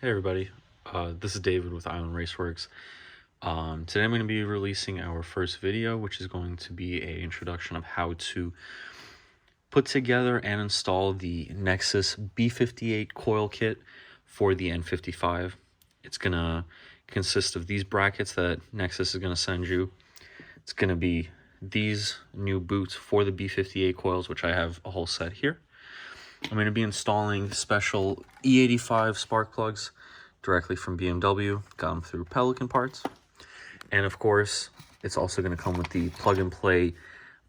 Hey everybody, this is David with Island Racewerks. Today I'm going to be releasing our first video, which is going to be an introduction of how to put together and install the Nexsys B58 coil kit for the N55. It's going to consist of these brackets that Nexsys is going to send you. It's going to be these new boots for the B58 coils, which I have a whole set here. I'm going to be installing special E85 spark plugs directly from BMW, got them through Pelican Parts. And of course, it's also going to come with the plug-and-play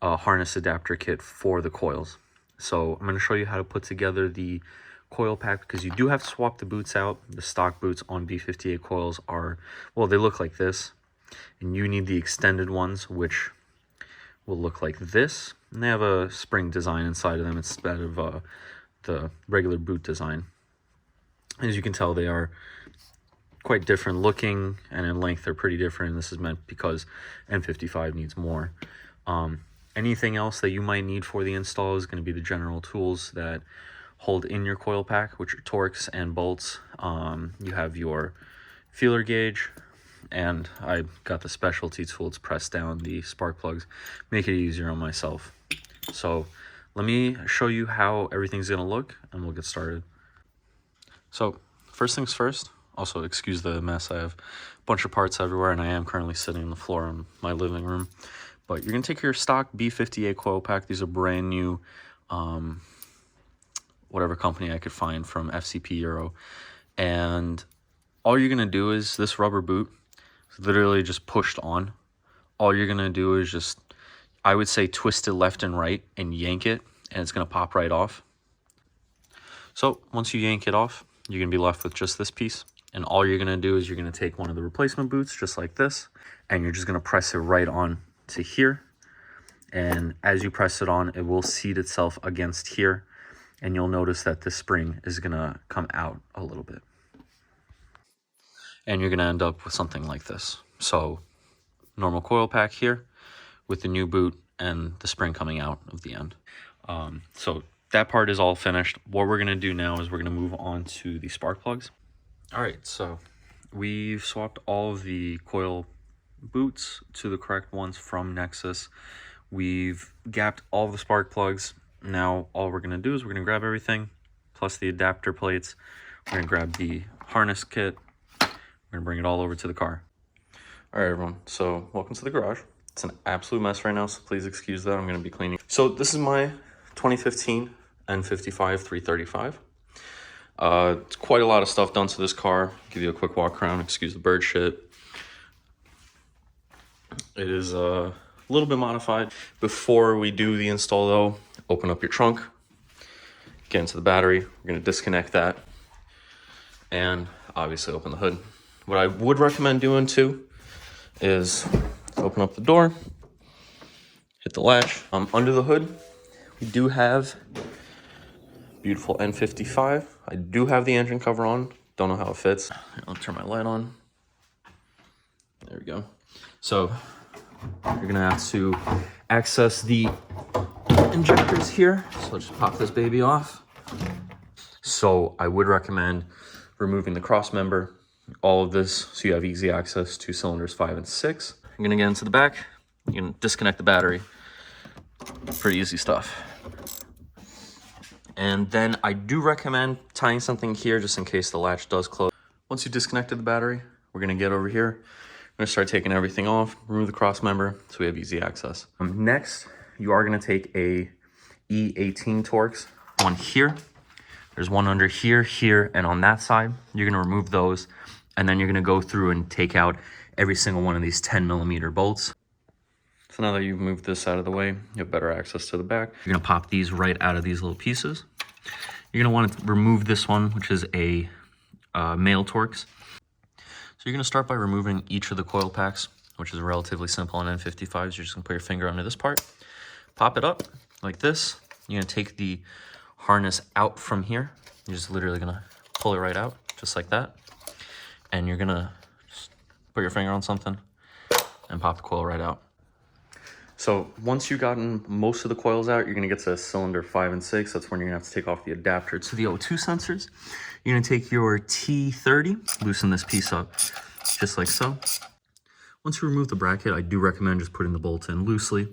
harness adapter kit for the coils. So I'm going to show you how to put together the coil pack, because you do have to swap the boots out. The stock boots on B58 coils are, well, they look like this. And you need the extended ones, which will look like this. And they have a spring design inside of them instead of the regular boot design. As you can tell, they are quite different looking, and in length they're pretty different. This is meant because N55 needs more. Anything else that you might need for the install is going to be the general tools that hold in your coil pack, which are Torx and bolts. You have your feeler gauge, and I got the specialty tool to press down the spark plugs, make it easier on myself. So let me show you how everything's going to look, and we'll get started. So first things first, also excuse the mess, I have a bunch of parts everywhere, and I am currently sitting on the floor in my living room. But you're going to take your stock B58 coil pack. These are brand new, whatever company I could find from FCP Euro. And all you're going to do is, this rubber boot is literally just pushed on. All you're going to do is just, I would say, twist it left and right and yank it, and it's going to pop right off. So once you yank it off, you're going to be left with just this piece. And all you're going to do is you're going to take one of the replacement boots, just like this, and you're just going to press it right on to here. And as you press it on, it will seat itself against here. And you'll notice that this spring is going to come out a little bit. And you're going to end up with something like this. So normal coil pack here with the new boot and the spring coming out of the end. So that part is all finished. What we're going to do now is we're going to move on to the spark plugs. All right, so we've swapped all of the coil boots to the correct ones from Nexsys. We've gapped all the spark plugs. Now all we're going to do is we're going to grab everything, plus the adapter plates. We're going to grab the harness kit. We're going to bring it all over to the car. All right, everyone, so welcome to the garage. It's an absolute mess right now, so please excuse that. I'm going to be cleaning. So this is my 2015 N55 335. It's quite a lot of stuff done to this car. Give you a quick walk around, excuse the bird shit. It is a little bit modified. Before we do the install though, open up your trunk, get into the battery. We're going to disconnect that, and obviously open the hood. What I would recommend doing too is open up the door, hit the latch. Under the hood, we do have beautiful N55. I do have the engine cover on. Don't know how it fits. I'll turn my light on. There we go. So you're gonna have to access the injectors here. So just pop this baby off. So I would recommend removing the cross member, all of this, so you have easy access to cylinders 5 and 6. I'm gonna get into the back. You can disconnect the battery. Pretty easy stuff. And then I do recommend tying something here just in case the latch does close. Once you disconnected the battery, we're gonna get over here. We're gonna start taking everything off, remove the cross member so we have easy access. Next, you are gonna take a E18 Torx on here. There's one under here, here, and on that side. You're gonna remove those, and then you're gonna go through and take out every single one of these 10mm bolts. So now that you've moved this out of the way, you have better access to the back. You're gonna pop these right out of these little pieces. You're gonna want to remove this one, which is a male Torx. So you're gonna start by removing each of the coil packs, which is relatively simple on N55s. You're just gonna put your finger under this part, pop it up like this. You're gonna take the harness out from here. You're just literally gonna pull it right out, just like that. And you're gonna just put your finger on something and pop the coil right out. So once you've gotten most of the coils out, you're gonna get to cylinder 5 and 6. That's when you're gonna have to take off the adapter to the O2 sensors. You're gonna take your T30, loosen this piece up just like so. Once you remove the bracket, I do recommend just putting the bolt in loosely,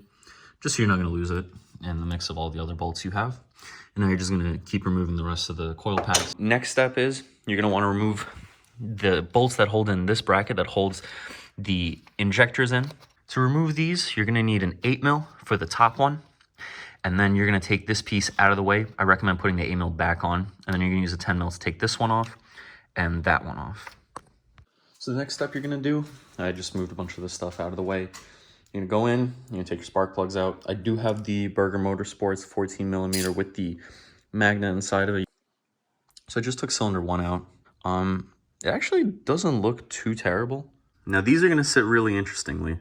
just so you're not gonna lose it in the mix of all the other bolts you have. And now you're just gonna keep removing the rest of the coil packs. Next step is you're gonna wanna remove the bolts that hold in this bracket that holds the injectors in. To remove these, you're gonna need an 8mm for the top one, and then you're gonna take this piece out of the way. I recommend putting the 8mm back on, and then you're gonna use a 10mm to take this one off and that one off. So the next step you're gonna do, I just moved a bunch of this stuff out of the way. You're gonna go in, you're gonna take your spark plugs out. I do have the Burger Motorsports 14mm with the magnet inside of it. So I just took cylinder 1 out. It actually doesn't look too terrible. Now these are gonna sit really interestingly.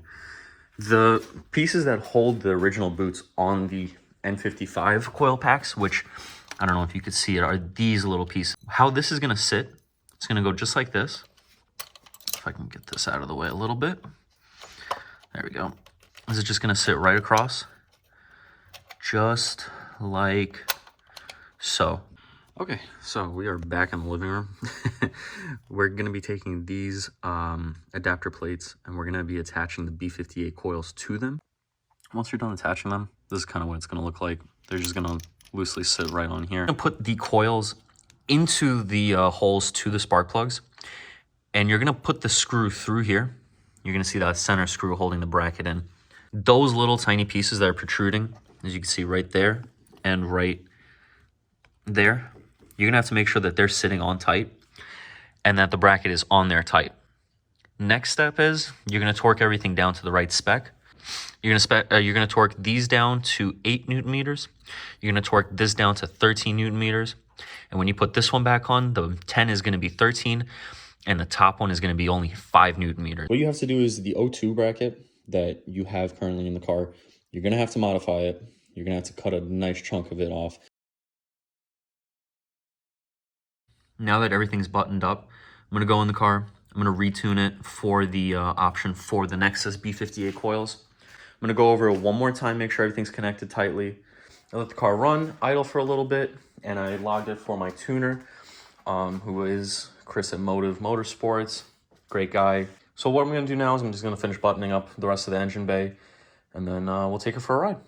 The pieces that hold the original boots on the N55 coil packs, which I don't know if you could see it, are these little pieces. How this is gonna sit, it's gonna go just like this. If I can get this out of the way a little bit. There we go. This is just gonna sit right across, just like so. Okay, so we are back in the living room. We're gonna be taking these adapter plates and we're gonna be attaching the B58 coils to them. Once you're done attaching them, this is kind of what it's gonna look like. They're just gonna loosely sit right on here. I'm gonna put the coils into the holes to the spark plugs, and you're gonna put the screw through here. You're gonna see that center screw holding the bracket in. Those little tiny pieces that are protruding, as you can see right there and right there, you're gonna have to make sure that they're sitting on tight and that the bracket is on there tight. Next step is you're gonna torque everything down to the right spec. You're gonna torque these down to 8 Newton meters. You're gonna torque this down to 13 Newton meters. And when you put this one back on, the 10 is gonna be 13 and the top one is gonna be only 5 Newton meters. What you have to do is the O2 bracket that you have currently in the car, you're gonna have to modify it. You're gonna have to cut a nice chunk of it off. Now that everything's buttoned up, I'm gonna go in the car, I'm gonna retune it for the option for the Nexsys B58 coils. I'm gonna go over it one more time, make sure everything's connected tightly. I let the car run, idle for a little bit, and I logged it for my tuner, who is Chris at Motorsports, great guy. So what I'm gonna do now is I'm just gonna finish buttoning up the rest of the engine bay, and then we'll take it for a ride.